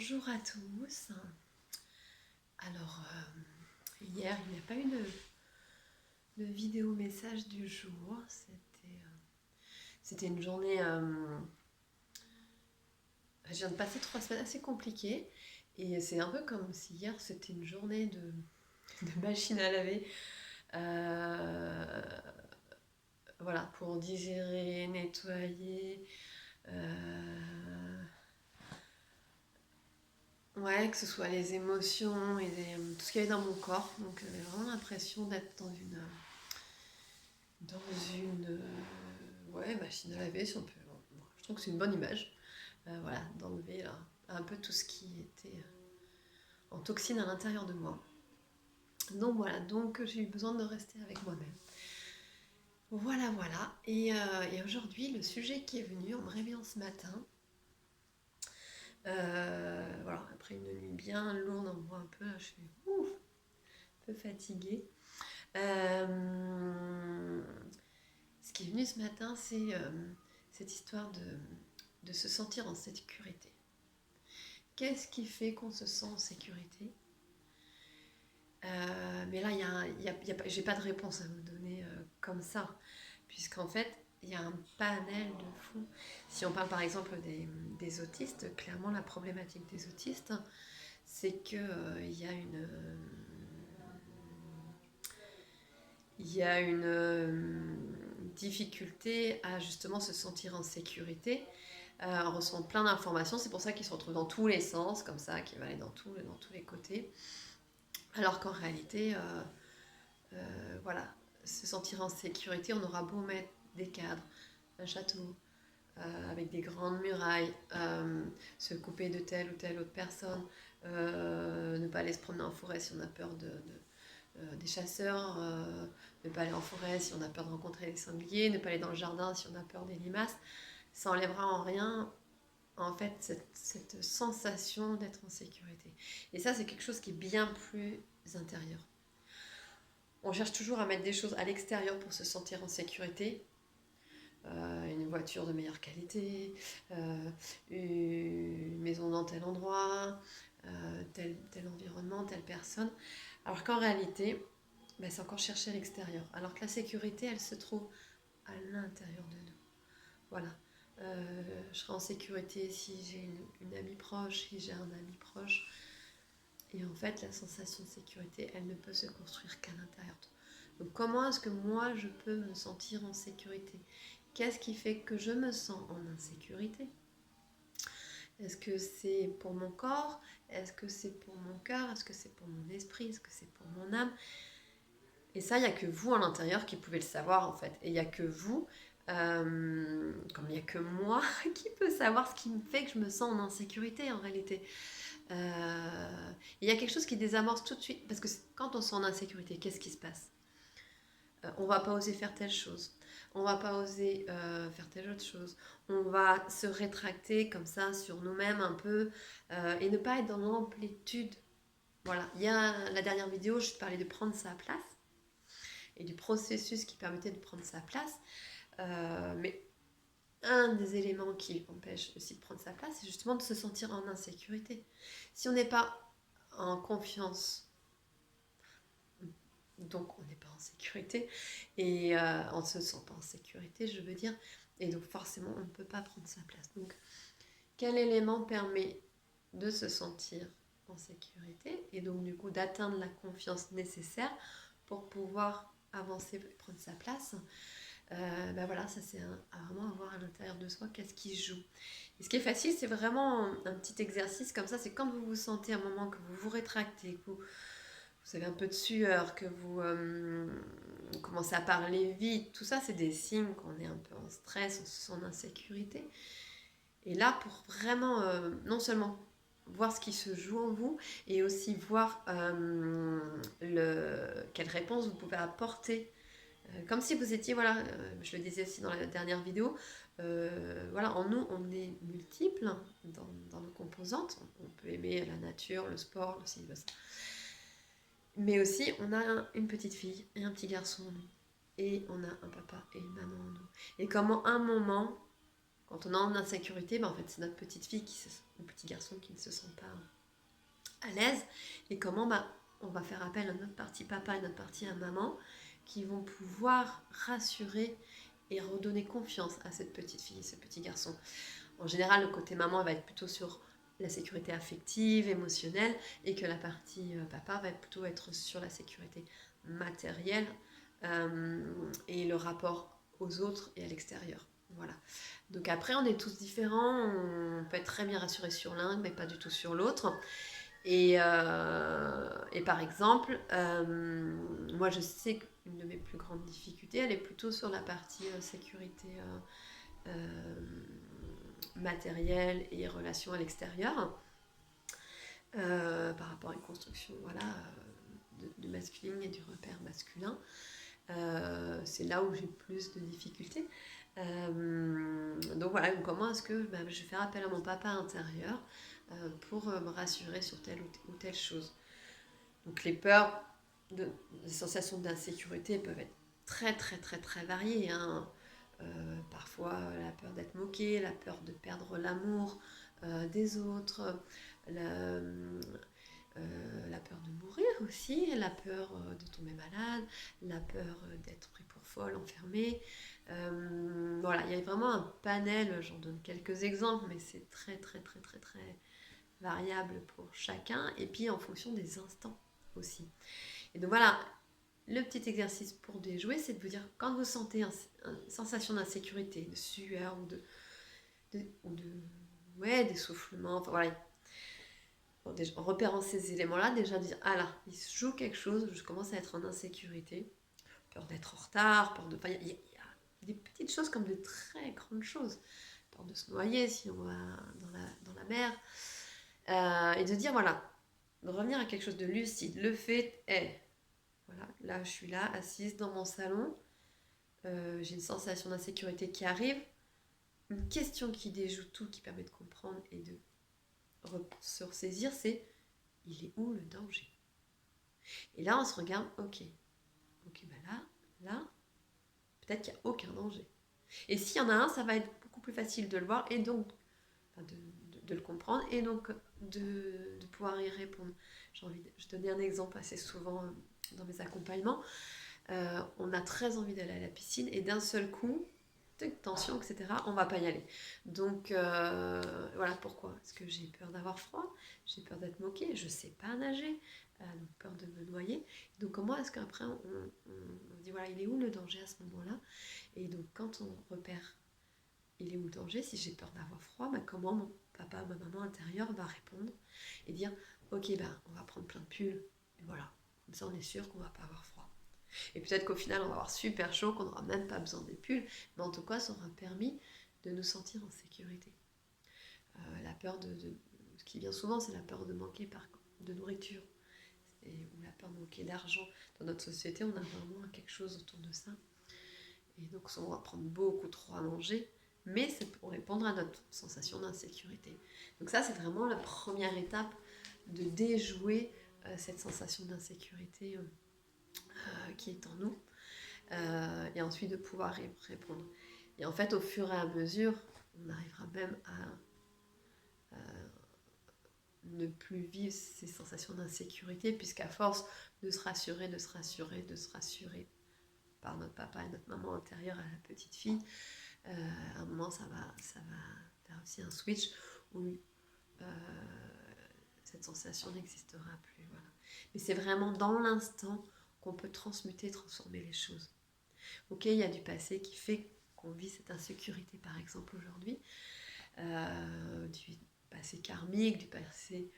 Bonjour à tous. Alors, hier, il n'y a pas eu de vidéo message du jour. C'était une journée. Je viens de passer 3 semaines assez compliquées. Et c'est un peu comme si hier, c'était une journée de machine à laver. Euh, voilà, pour digérer, nettoyer. Ouais, que ce soit les émotions et tout ce qu'il y avait dans mon corps. Donc j'avais vraiment l'impression d'être dans une machine à laver, si on peut. Bon, je trouve que c'est une bonne image. Voilà, d'enlever là, un peu tout ce qui était en toxine à l'intérieur de moi. Donc voilà, donc j'ai eu besoin de rester avec moi-même. Voilà, voilà. Et aujourd'hui, le sujet qui est venu en me réveillant ce matin, voilà, après une nuit bien lourde, on voit un peu, là, je suis ouf, un peu fatiguée. Euh, Ce qui est venu ce matin, c'est cette histoire de se sentir en sécurité. Qu'est-ce qui fait qu'on se sent en sécurité? Mais là, j'ai pas de réponse à vous donner comme ça, puisqu'en fait, il y a un panel de fou. Si on parle par exemple des autistes, clairement la problématique des autistes, c'est que il y a une difficulté à justement se sentir en sécurité. On reçoit plein d'informations, c'est pour ça qu'ils se retrouvent dans tous les sens, comme ça, qui va aller dans tous les côtés. Alors qu'en réalité, voilà, se sentir en sécurité, on aura beau mettre des cadres, un château, avec des grandes murailles, se couper de telle ou telle autre personne, ne pas aller se promener en forêt si on a peur des chasseurs, ne pas aller en forêt si on a peur de rencontrer des sangliers, ne pas aller dans le jardin si on a peur des limaces. Ça enlèvera en rien, en fait, cette sensation d'être en sécurité. Et ça, c'est quelque chose qui est bien plus intérieur. On cherche toujours à mettre des choses à l'extérieur pour se sentir en sécurité. Une voiture de meilleure qualité, une maison dans tel endroit, tel environnement, telle personne. Alors qu'en réalité, c'est encore chercher à l'extérieur. Alors que la sécurité, elle se trouve à l'intérieur de nous. Voilà. Je serai en sécurité si j'ai une amie proche, si j'ai un ami proche. Et en fait, la sensation de sécurité, elle ne peut se construire qu'à l'intérieur. Donc comment est-ce que moi, je peux me sentir en sécurité? Qu'est-ce qui fait que je me sens en insécurité? Est-ce que c'est pour mon corps? Est-ce que c'est pour mon cœur? Est-ce que c'est pour mon esprit? Est-ce que c'est pour mon âme? Et ça, il n'y a que vous à l'intérieur qui pouvez le savoir en fait. Et il n'y a que vous, comme il n'y a que moi, qui peut savoir ce qui me fait que je me sens en insécurité en réalité. Il y a quelque chose qui désamorce tout de suite. Parce que quand on se sent en insécurité, qu'est-ce qui se passe? On va pas oser faire telle chose, on va pas oser faire telle autre chose, on va se rétracter comme ça sur nous-mêmes un peu et ne pas être dans l'amplitude. Voilà, il y a la dernière vidéo, je te parlais de prendre sa place et du processus qui permettait de prendre sa place, mais un des éléments qui empêche aussi de prendre sa place, c'est justement de se sentir en insécurité. Si on n'est pas en confiance, donc on n'est pas en sécurité et on ne se sent pas en sécurité, je veux dire, et donc forcément on ne peut pas prendre sa place. Donc quel élément permet de se sentir en sécurité et donc du coup d'atteindre la confiance nécessaire pour pouvoir avancer et prendre sa place? Voilà, ça c'est vraiment avoir à l'intérieur de soi qu'est-ce qui joue. Et ce qui est facile, c'est vraiment un petit exercice comme ça, c'est quand vous vous sentez à un moment que vous vous rétractez, que vous avez un peu de sueur, que vous commencez à parler vite, tout ça c'est des signes qu'on est un peu en stress, on se sent en insécurité. Et là, pour vraiment non seulement voir ce qui se joue en vous, et aussi voir quelle réponse vous pouvez apporter. Comme si vous étiez, voilà, je le disais aussi dans la dernière vidéo, voilà, en nous, on est multiples dans nos composantes. On peut aimer la nature, le sport, le cinéma. Mais aussi, on a une petite fille et un petit garçon en nous. Et on a un papa et une maman en nous. Et comment un moment, Quand on est en insécurité, en fait, c'est notre petite fille, ou petit garçon qui ne se sent pas à l'aise. Et comment on va faire appel à notre partie papa et notre partie à maman, qui vont pouvoir rassurer et redonner confiance à cette petite fille, ce petit garçon. En général, le côté maman va être plutôt sur la sécurité affective, émotionnelle, et que la partie papa va plutôt être sur la sécurité matérielle et le rapport aux autres et à l'extérieur. Voilà. Donc après, on est tous différents, on peut être très bien rassuré sur l'un, mais pas du tout sur l'autre. Et par exemple, moi je sais qu'une de mes plus grandes difficultés, elle est plutôt sur la partie sécurité matérielle et relations à l'extérieur, par rapport à une construction de masculine et du repère masculin. C'est là où j'ai plus de difficultés. Donc voilà, comment est-ce que je vais faire appel à mon papa intérieur pour me rassurer sur telle ou telle chose. Donc les peurs, les sensations d'insécurité peuvent être très très très très variées. Parfois la peur d'être moqué, la peur de perdre l'amour des autres, la peur de mourir aussi, la peur de tomber malade, la peur d'être pris pour folle, enfermée. Voilà, il y a vraiment un panel, j'en donne quelques exemples, mais c'est très très très très très variable pour chacun, et puis en fonction des instants aussi. Et donc voilà, le petit exercice pour déjouer, c'est de vous dire, quand vous sentez une sensation d'insécurité, de sueur d'essoufflement, enfin voilà, en repérant ces éléments-là, déjà dire, ah là, il se joue quelque chose, je commence à être en insécurité, peur d'être en retard, peur de... Enfin, il y a des petites choses comme de très grandes choses, peur de se noyer si on va dans la mer, et de dire, voilà, de revenir à quelque chose de lucide. Le fait est, voilà, là je suis là, assise dans mon salon, j'ai une sensation d'insécurité qui arrive, une question qui déjoue tout, qui permet de comprendre et de se ressaisir, c'est, il est où le danger? Et là on se regarde, ok, là, peut-être qu'il n'y a aucun danger. Et s'il y en a un, ça va être beaucoup plus facile de le voir et donc de le comprendre et donc de pouvoir y répondre. Je donnais un exemple assez souvent dans mes accompagnements. On a très envie d'aller à la piscine et d'un seul coup, tension, etc., on va pas y aller. Donc voilà pourquoi. Est-ce que j'ai peur d'avoir froid? J'ai peur d'être moquée? Je sais pas nager, donc peur de me noyer. Donc comment est-ce qu'après on dit, voilà, il est où le danger à ce moment-là? Et donc quand on repère il est où le danger, si j'ai peur d'avoir froid, comment mon papa ou ma maman intérieure va répondre et dire, ok, on va prendre plein de pulls, et voilà, comme ça on est sûr qu'on va pas avoir froid. Et peut-être qu'au final on va avoir super chaud, qu'on n'aura même pas besoin des pulls, mais en tout cas ça aura permis de nous sentir en sécurité. La peur ce qui vient souvent, c'est la peur de manquer de nourriture, ou la peur de manquer d'argent. Dans notre société, on a vraiment quelque chose autour de ça. Et donc on va prendre beaucoup trop à manger, mais c'est pour répondre à notre sensation d'insécurité. Donc ça, c'est vraiment la première étape de déjouer cette sensation d'insécurité qui est en nous, et ensuite de pouvoir répondre. Et en fait, au fur et à mesure, on arrivera même à ne plus vivre ces sensations d'insécurité, puisqu'à force de se rassurer par notre papa et notre maman intérieure à la petite fille, à un moment ça va faire aussi un switch où cette sensation n'existera plus. Voilà. Mais c'est vraiment dans l'instant qu'on peut transmuter, transformer les choses. Ok, il y a du passé qui fait qu'on vit cette insécurité par exemple aujourd'hui, du passé karmique, du passé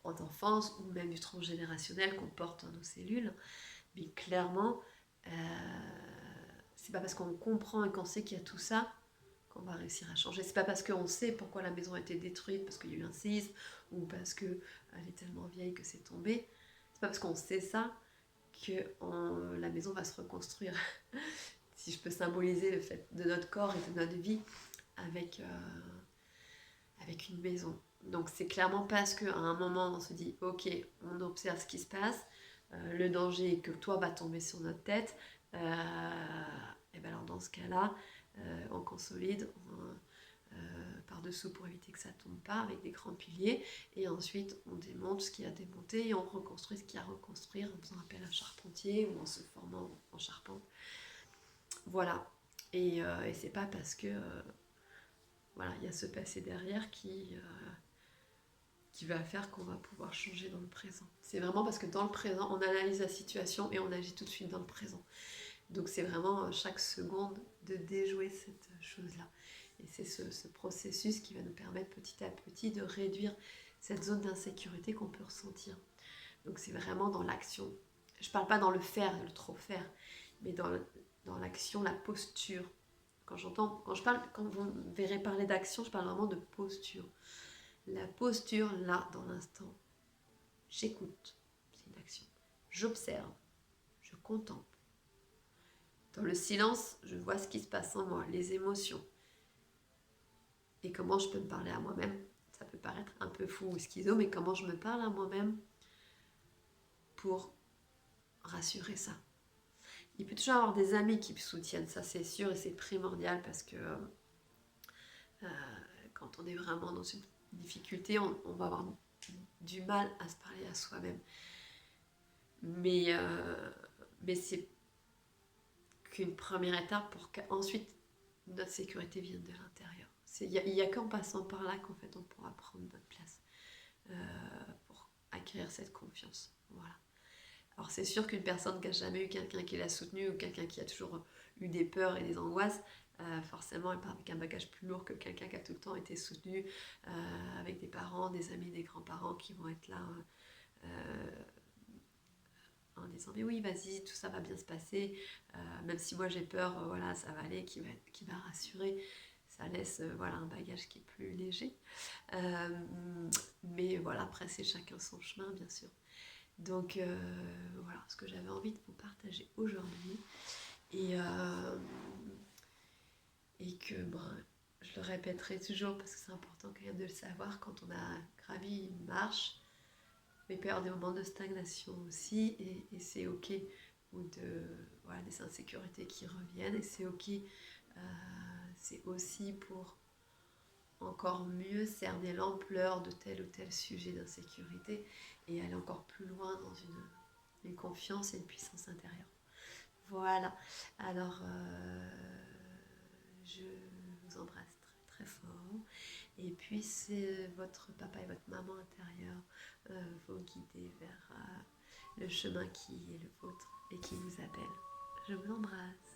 en enfance ou même du transgénérationnel qu'on porte dans nos cellules, mais clairement c'est pas parce qu'on comprend et qu'on sait qu'il y a tout ça qu'on va réussir à changer. C'est pas parce qu'on sait pourquoi la maison a été détruite, parce qu'il y a eu un séisme, ou parce qu'elle est tellement vieille que c'est tombé. C'est pas parce qu'on sait ça que la maison va se reconstruire. Si je peux symboliser le fait de notre corps et de notre vie avec une maison. Donc c'est clairement parce qu'à un moment on se dit ok, on observe ce qui se passe, le danger est que toi va tomber sur notre tête, et bien alors dans ce cas-là, on consolide, par-dessous pour éviter que ça tombe pas, avec des grands piliers. Et ensuite, on démonte ce qui a démonté et on reconstruit ce qui a à reconstruire en faisant appel à un charpentier ou en se formant en charpente. Voilà. Et c'est pas parce que voilà, il y a ce passé derrière qui va faire qu'on va pouvoir changer dans le présent. C'est vraiment parce que dans le présent, on analyse la situation et on agit tout de suite dans le présent. Donc c'est vraiment chaque seconde de déjouer cette chose-là. Et c'est ce processus qui va nous permettre petit à petit de réduire cette zone d'insécurité qu'on peut ressentir. Donc c'est vraiment dans l'action. Je ne parle pas dans le faire, le trop faire, mais dans l'action, la posture. Quand vous me verrez parler d'action, je parle vraiment de posture. La posture, là, dans l'instant, j'écoute, c'est une action. J'observe, je contemple. Dans le silence, je vois ce qui se passe en moi, les émotions. Et comment je peux me parler à moi-même. Ça peut paraître un peu fou ou schizo, mais comment je me parle à moi-même pour rassurer ça. Il peut toujours y avoir des amis qui me soutiennent, ça c'est sûr, et c'est primordial parce que quand on est vraiment dans une difficulté, on va avoir du mal à se parler à soi-même. Mais c'est qu'une première étape pour qu'ensuite notre sécurité vienne de l'intérieur. Il n'y a qu'en passant par là qu'en fait on pourra prendre notre place pour acquérir cette confiance. Voilà. Alors c'est sûr qu'une personne qui n'a jamais eu quelqu'un qui l'a soutenue ou quelqu'un qui a toujours eu des peurs et des angoisses, forcément elle part avec un bagage plus lourd que quelqu'un qui a tout le temps été soutenu avec des parents, des amis, des grands-parents qui vont être là en disant mais oui vas-y tout ça va bien se passer, même si moi j'ai peur, voilà ça va aller, qui va rassurer. Ça laisse voilà, un bagage qui est plus léger. Mais voilà, après c'est chacun son chemin bien sûr. Donc voilà ce que j'avais envie de vous partager aujourd'hui. Et que je le répéterai toujours parce que c'est important quand même de le savoir quand on a gravi une marche, mais peut y avoir des moments de stagnation aussi, et c'est ok, ou des insécurités qui reviennent, et c'est ok. C'est aussi pour encore mieux cerner l'ampleur de tel ou tel sujet d'insécurité et aller encore plus loin dans une confiance et une puissance intérieure. Voilà, alors je vous embrasse très très fort, et puis c'est votre papa et votre maman intérieure vous guider vers le chemin qui est le vôtre et qui vous appelle. Je vous embrasse.